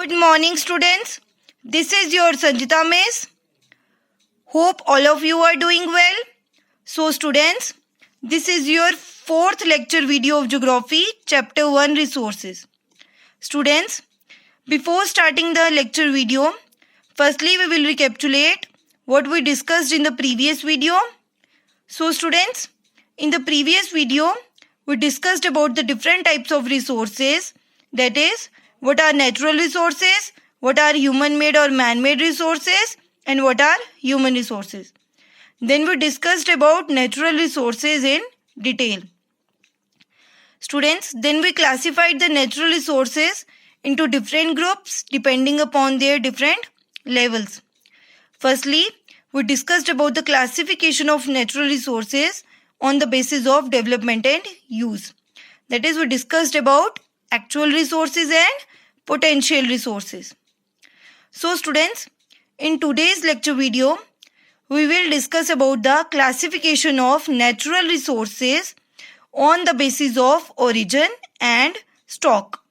Good morning, students. This is your Sanjita Miss. Hope all of you are doing well. So, students, this is your fourth lecture video of Geography, Chapter 1 Resources. Students, before starting the lecture video, firstly we will recapitulate what we discussed in the previous video. So, students, in the previous video, we discussed about the different types of resources, that is, what are natural resources, what are human-made or man-made resources, and what are human resources. Then we discussed about natural resources in detail. Students, then we classified the natural resources into different groups depending upon their different levels. Firstly, we discussed about the classification of natural resources on the basis of development and use. That is, we discussed about actual resources and potential resources. So students, in today's lecture video, we will discuss about the classification of natural resources on the basis of origin and stock.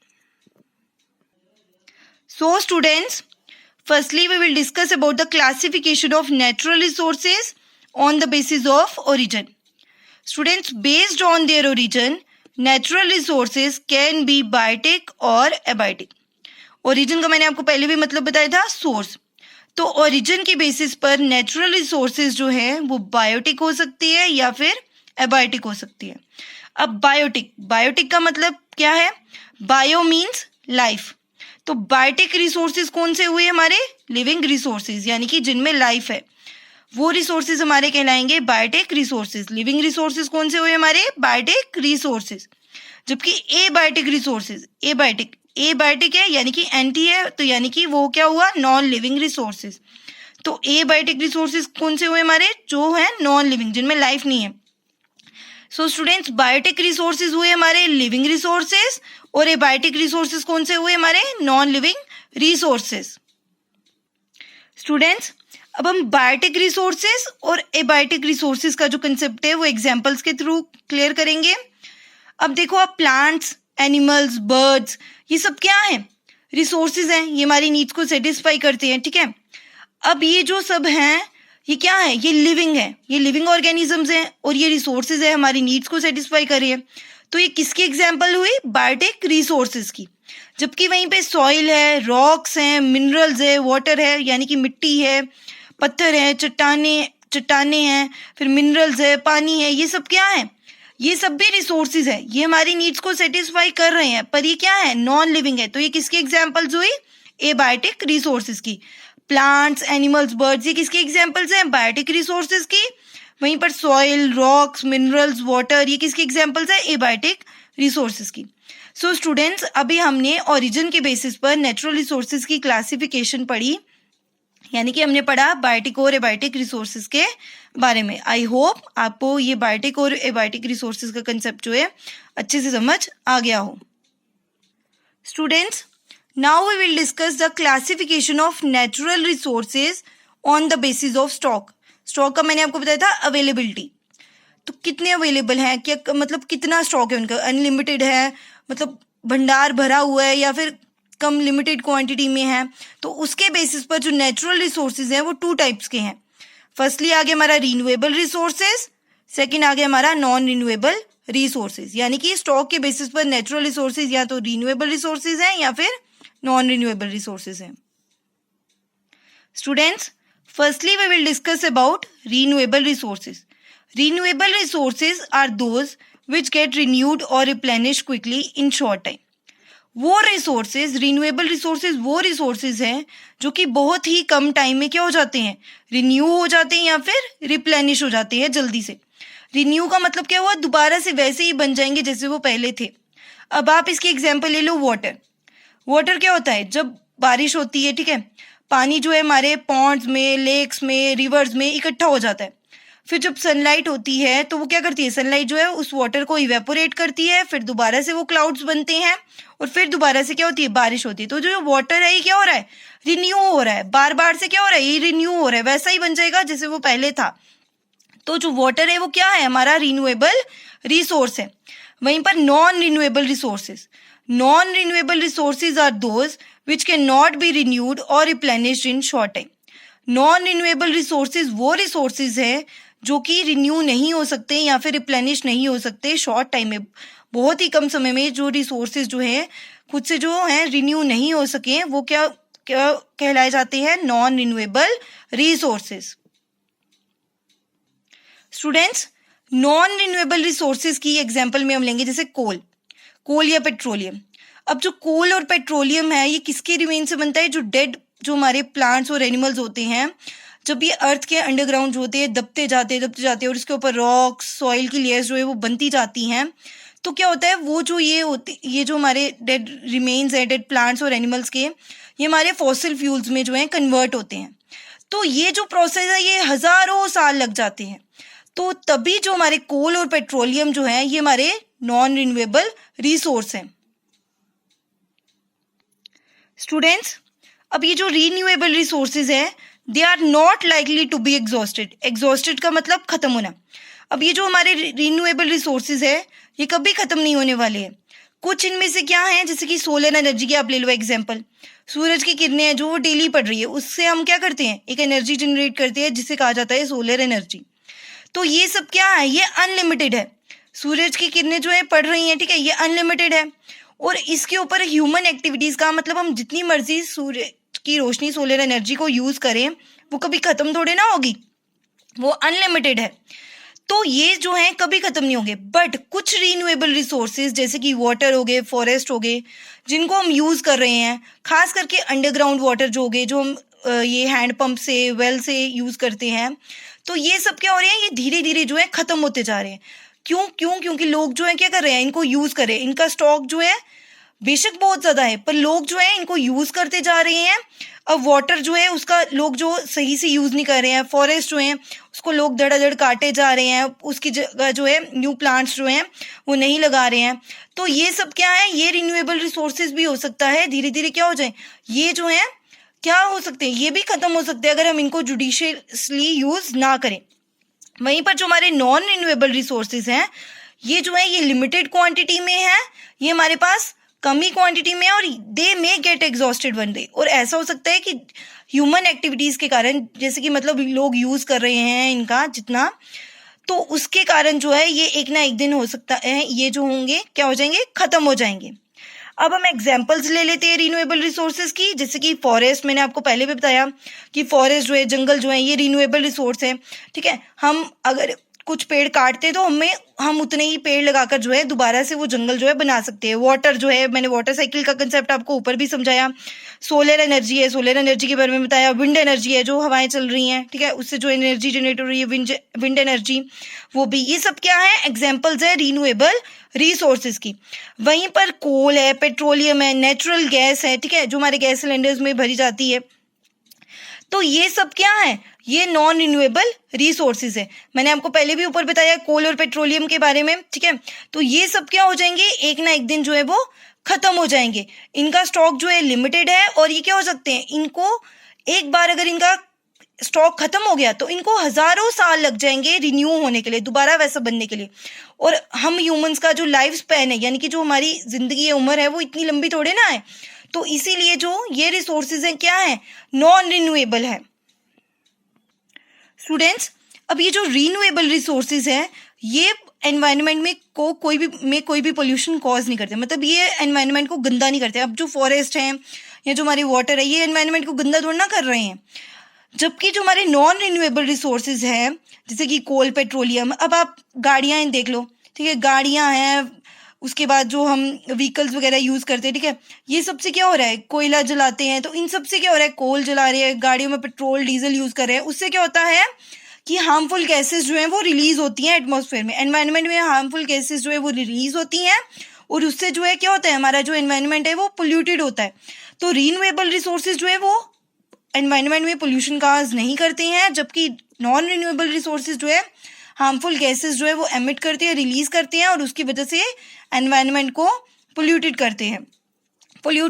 So students, firstly we will discuss about the classification of natural resources on the basis of origin. Students, based on their origin, natural resources can be biotic और abiotic. Origin का मैंने आपको पहले भी मतलब बताया था, source. तो ओरिजिन के बेसिस पर नेचुरल रिसोर्सेज जो है वो बायोटिक हो सकती है या फिर एबायोटिक हो सकती है. अब बायोटिक का मतलब क्या है? Bio means life. तो बायोटिक रिसोर्सेज कौन से हुए? हमारे लिविंग रिसोर्सेज, यानी कि जिनमें लाइफ है, वो रिसोर्सेज हमारे कहलाएंगे बायोटिक रिसोर्सेज. लिविंग रिसोर्सेज कौन से हुए? हमारे बायोटिक रिसोर्सेज. जबकि एबायोटिक रिसोर्सेज, एबायोटिक है यानी कि एंटी है, तो यानी कि वो क्या हुआ? Non living resources. तो एबायोटिक रिसोर्सेज कौन से हुए? हमारे जो है नॉन लिविंग, जिनमें लाइफ नहीं है. सो स्टूडेंट्स, बायोटिक रिसोर्सेज हुए हमारे लिविंग रिसोर्सेज और एबायोटिक रिसोर्सेज कौन से हुए? हमारे नॉन लिविंग रिसोर्सेज. स्टूडेंट्स, अब हम बायोटिक रिसोर्सेज और एबायोटिक रिसोर्सेज का जो कंसेप्ट है वो एग्जांपल्स के थ्रू क्लियर करेंगे. अब देखो, आप प्लांट्स, एनिमल्स, बर्ड्स, ये सब क्या है? रिसोर्सेज हैं. ये हमारी नीड्स को सेटिस्फाई करते हैं, ठीक है. अब ये जो सब हैं, ये क्या है? ये लिविंग है, ये लिविंग ऑर्गेनिजम्स हैं और ये रिसोर्सेज है, हमारी नीड्स को सेटिस्फाई कर रही है. तो ये किसकी एग्जाम्पल हुई? बायोटिक रिसोर्सेज की. जबकि वहीं पे सॉइल है, रॉक्स हैं, मिनरल्स है, वाटर है यानी कि मिट्टी है, पत्थर है, चट्टाने हैं, फिर मिनरल्स है, पानी है, ये सब क्या है? ये सब भी रिसोर्सेज है. ये हमारी नीड्स को सेटिस्फाई कर रहे हैं, पर ये क्या है? नॉन लिविंग है. तो ये किसकी एग्जांपल्स हुई? एबायोटिक रिसोर्सेज की. प्लांट्स, एनिमल्स, बर्ड्स, ये किसकी एग्जांपल्स हैं? बायोटिक रिसोर्सेज की. वहीं पर सॉइल, रॉक्स, मिनरल्स, वाटर, ये किसकी एग्जांपल्स है? एबायोटिक रिसोर्सेज की. सो स्टूडेंट्स, अभी हमने ओरिजिन के बेसिस पर नेचुरल रिसोर्सेज की क्लासिफिकेशन पढ़ी, यानी कि हमने पढ़ा बायोटिक और एबायोटिक रिसोर्सेज के बारे में. आई होप आपको ये बायोटिक और एबायोटिक रिसोर्सेज का कंसेप्ट जो है अच्छे से समझ आ गया हो. Students, now we will discuss the classification of natural resources on the basis of stock. Stock का मैंने आपको बताया था अवेलेबिलिटी. तो कितने अवेलेबल हैं, क्या मतलब कितना स्टॉक है उनका? अनलिमिटेड है, मतलब भंडार भरा हुआ है, या फिर कम लिमिटेड क्वांटिटी में है. तो उसके बेसिस पर जो नेचुरल रिसोर्सेज हैं वो टू टाइप्स के हैं. फर्स्टली आ गया हमारा रिन्यूएबल रिसोर्सेज, सेकंड आ गया हमारा नॉन रिन्यूएबल रिसोर्सेज. यानी कि स्टॉक के बेसिस पर नेचुरल रिसोर्सेज या तो रिन्यूएबल रिसोर्सेज हैं या फिर नॉन रिन्यूएबल रिसोर्सेज हैं. Students, firstly we will discuss about renewable resources. Renewable resources are those which get renewed और replenish quickly in short time. वो रिसोर्सेज, रिन्यूएबल रिसोर्सेज वो रिसोर्सेज हैं जो कि बहुत ही कम टाइम में क्या हो जाते हैं? रिन्यू हो जाते हैं या फिर रिप्लेनिश हो जाते हैं जल्दी से. रिन्यू का मतलब क्या हुआ? दोबारा से वैसे ही बन जाएंगे जैसे वो पहले थे. अब आप इसकी एग्जांपल ले लो, वाटर. वाटर क्या होता है? जब बारिश होती है, ठीक है, पानी जो है हमारे पॉन्ड्स में, लेक्स में, रिवर्स में इकट्ठा हो जाता है. फिर जब सनलाइट होती है तो वो क्या करती है? सनलाइट जो है उस वाटर को इवेपोरेट करती है, फिर दोबारा से वो क्लाउड्स बनते हैं और फिर दोबारा से क्या होती है? बारिश होती है. तो जो वाटर है ये क्या हो रहा है? रिन्यू हो रहा है. बार बार से क्या हो रहा है? ये रिन्यू हो रहा है, वैसा ही बन जाएगा जैसे वो पहले था. तो जो वाटर है वो क्या है? हमारा रिन्यूएबल रिसोर्स है. वहीं पर non renewable resources, non renewable resources are those which can not be renewed और replenished in short time. Non renewable resources वो रिसोर्सेज है जो कि रिन्यू नहीं हो सकते या फिर रिप्लेनिश नहीं हो सकते शॉर्ट टाइम में, बहुत ही कम समय में जो रिसोर्सेज जो है खुद से जो है रिन्यू नहीं हो सके, वो क्या क्या कहलाए जाते हैं? Non renewable resources. Students, non renewable resources की एग्जांपल में हम लेंगे जैसे कोल या पेट्रोलियम। अब जो कोल और पेट्रोलियम है ये किसके रिमेन से बनता है? जो डेड जो हमारे प्लांट्स और एनिमल्स होते हैं, जब ये अर्थ के अंडरग्राउंड होते हैं दबते जाते और इसके ऊपर रॉक्स सॉइल की लेयर्स जो है वो बनती जाती हैं, तो क्या होता है वो जो ये जो हमारे डेड रिमेन्स है डेड प्लांट्स और एनिमल्स के, ये हमारे फॉसिल फ्यूल्स में जो है कन्वर्ट होते हैं। तो ये जो प्रोसेस है ये हजारों साल लग जाते हैं। तो तभी जो हमारे कोल और पेट्रोलियम जो है ये हमारे नॉन रिन्यूएबल रिसोर्स हैं। स्टूडेंट्स, अब ये जो रिन्यूएबल रिसोर्सेज है they are not likely to be exhausted का मतलब खत्म होना। अब ये जो हमारे रिन्यूएबल रिसोर्सेज है ये कभी खत्म नहीं होने वाले हैं। कुछ इनमें से क्या है, जैसे कि सोलर एनर्जी की आप ले लो एग्जांपल। सूरज की किरणें हैं जो वो डेली पड़ रही है, उससे हम क्या करते हैं? एक एनर्जी जनरेट करते हैं जिसे कहा जाता है सोलर एनर्जी। तो ये सब क्या है? ये अनलिमिटेड है। सूरज की किरणें जो है पड़ रही हैं, ठीक है, ये अनलिमिटेड है। और इसके ऊपर ह्यूमन एक्टिविटीज का मतलब हम जितनी मर्जी सूर्य की रोशनी सोलर एनर्जी को यूज करें वो कभी खत्म थोड़े ना होगी, वो अनलिमिटेड है। तो ये जो है कभी खत्म नहीं होंगे। बट कुछ रीन्यूएबल रिसोर्सेज जैसे कि वाटर हो गए, फॉरेस्ट हो गए, जिनको हम यूज कर रहे हैं, खास करके अंडरग्राउंड वाटर जो हो गए, जो हम ये हैंड पंप से वेल से यूज करते हैं, तो ये सब क्या हो रहे हैं? ये धीरे धीरे जो है खत्म होते जा रहे हैं। क्योंकि लोग जो है क्या कर रहे हैं? इनको यूज कर रहे हैं। इनका स्टॉक जो है बेशक बहुत ज्यादा है पर लोग जो है इनको यूज करते जा रहे हैं। अब वाटर जो है उसका लोग जो सही से यूज नहीं कर रहे हैं। फॉरेस्ट जो है उसको लोग धड़ाधड़ काटे जा रहे हैं, उसकी जगह जो है न्यू प्लांट्स जो हैं वो नहीं लगा रहे हैं। तो ये सब क्या है? ये रिन्यूएबल रिसोर्सेज भी हो सकता है धीरे धीरे क्या हो जाए, ये जो है क्या हो सकते हैं? ये भी खत्म हो सकते हैं अगर हम इनको जुडिशियसली यूज ना करें। वहीं पर जो हमारे नॉन रिन्यूएबल रिसोर्सेज हैं ये जो है ये लिमिटेड क्वांटिटी में है, ये हमारे पास कमी क्वांटिटी में है और they may get exhausted one day. और ऐसा हो सकता है कि ह्यूमन एक्टिविटीज के कारण, जैसे कि मतलब लोग यूज कर रहे हैं इनका जितना, तो उसके कारण जो है ये एक ना एक दिन हो सकता है ये जो होंगे क्या हो जाएंगे? खत्म हो जाएंगे। अब हम एग्जांपल्स ले लेते हैं रिन्यूएबल रिसोर्सेज की। जैसे कि फॉरेस्ट, मैंने आपको पहले भी बताया कि फॉरेस्ट जो है, जंगल जो है, ये रिन्यूएबल रिसोर्स है, ठीक है। हम अगर कुछ पेड़ काटते हैं तो हम उतने ही पेड़ लगाकर जो है दोबारा से वो जंगल जो है बना सकते हैं। वाटर जो है, मैंने वाटर साइकिल का कंसेप्ट आपको ऊपर भी समझाया। सोलर एनर्जी है, सोलर एनर्जी के बारे में बताया। विंड एनर्जी है, जो हवाएं चल रही हैं, ठीक है, उससे जो एनर्जी जनरेट हो रही है विंड एनर्जी, वो भी। ये सब क्या है? एग्जाम्पल्स है रिन्यूएबल रिसोर्सेज की। वहीं पर कोल है, पेट्रोलियम है, नेचुरल गैस है, ठीक है, जो हमारे गैस सिलेंडर्स में भरी जाती है। तो ये सब क्या है? ये नॉन रिन्यूएबल रिसोर्सेज है। मैंने आपको पहले भी ऊपर बताया कोल और पेट्रोलियम के बारे में, ठीक है। तो ये सब क्या हो जाएंगे? एक ना एक दिन जो है वो खत्म हो जाएंगे। इनका स्टॉक जो है लिमिटेड है और ये क्या हो सकते हैं? इनको एक बार अगर इनका स्टॉक खत्म हो गया तो इनको हजारों साल लग जाएंगे रिन्यू होने के लिए, दोबारा वैसा बनने के लिए। और हम ह्यूमंस का जो लाइफ स्पैन है, यानी कि जो हमारी जिंदगी की उम्र है, वो इतनी लंबी थोड़े ना है। तो इसीलिए जो ये रिसोर्सेज हैं क्या है? नॉन रिन्यूएबल है। स्टूडेंट्स, अब ये जो रिन्यूएबल रिसोर्सेज है ये एनवायरनमेंट में कोई भी पोल्यूशन कॉज नहीं करते, मतलब ये एनवायरनमेंट को गंदा नहीं करते। अब जो फॉरेस्ट हैं या जो हमारी वाटर है, ये एनवायरनमेंट को गंदा थोड़ा ना कर रहे हैं। जबकि जो हमारे नॉन रिन्यूएबल रिसोर्सेज हैं जैसे कि कोल, पेट्रोलियम, अब आप गाड़ियां देख लो, ठीक है, गाड़ियां हैं, उसके बाद जो हम व्हीकल्स वगैरह यूज करते हैं, ठीक है, ये सबसे क्या हो रहा है? कोयला जलाते हैं, तो इन सबसे क्या हो रहा है? कोल जला रहे हैं, गाड़ियों में पेट्रोल डीजल यूज कर रहे हैं, उससे क्या होता है कि हार्मफुल गैसेस जो हैं वो रिलीज होती हैं एटमॉस्फेयर में, एनवायरनमेंट में हार्मफुल गैसेस जो है वो रिलीज होती हैं और उससे जो है क्या होता है? हमारा जो एनवायरनमेंट है वो पोल्यूटेड होता है। तो रिन्यूएबल रिसोर्सेज जो है वो एनवायरनमेंट में पोल्यूशन काज नहीं करते हैं, जबकि नॉन रिन्यूएबल रिसोर्सेज जो है हार्मफुल गैसेस जो है वो एमिट करते हैं, रिलीज करते हैं और उसकी वजह से एनवायरनमेंट को पोल्यूट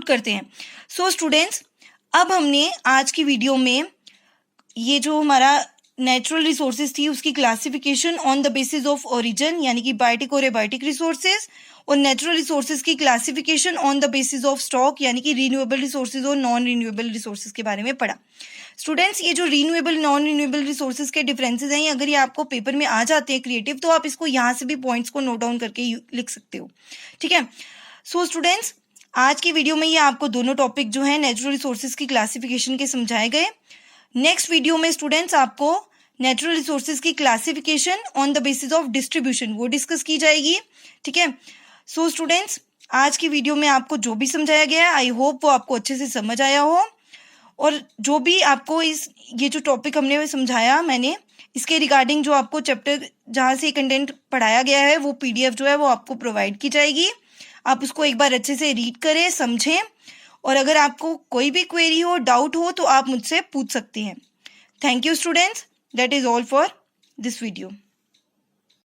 करते हैं। सो स्टूडेंट्स, अब हमने आज की वीडियो में ये जो हमारा नेचुरल रिसोर्सेज थी उसकी classification on the basis of origin यानी कि बायोटिक और एबायोटिक रिसोर्सेज, और नेचुरल रिसोर्सेज की classification on the basis of stock यानी कि रीन्यूएबल रिसोर्सेज और नॉन रीन्यूएबल रिसोर्सेज के बारे में पढ़ा। स्टूडेंट्स, ये जो रीन्यूएबल नॉन रीन्यूएबल रिसोर्सेज के डिफरेंसेज हैं, अगर ये आपको पेपर में आ जाते हैं क्रिएटिव, तो आप इसको यहाँ से भी पॉइंट्स को नोट डाउन करके लिख सकते हो। ठीक है। सो स्टूडेंट्स, आज की वीडियो में ये आपको दोनों टॉपिक जो है नेचुरल रिसोर्सेज की क्लासिफिकेशन के समझाए गए। नेक्स्ट वीडियो में स्टूडेंट्स आपको नेचुरल रिसोर्सेज की classification on the basis of distribution वो डिस्कस की जाएगी। ठीक है। सो स्टूडेंट्स, आज की वीडियो में आपको जो भी समझाया गया है, आई होप वो आपको अच्छे से समझ आया हो, और जो भी आपको ये जो टॉपिक हमने समझाया मैंने, इसके रिगार्डिंग जो आपको चैप्टर जहाँ से कंटेंट पढ़ाया गया है वो PDF जो है वो आपको प्रोवाइड की जाएगी। आप उसको एक बार अच्छे से रीड करें, समझें, और अगर आपको कोई भी क्वेरी हो, डाउट हो, तो आप मुझसे पूछ सकते हैं। Thank you students, that is all for this video.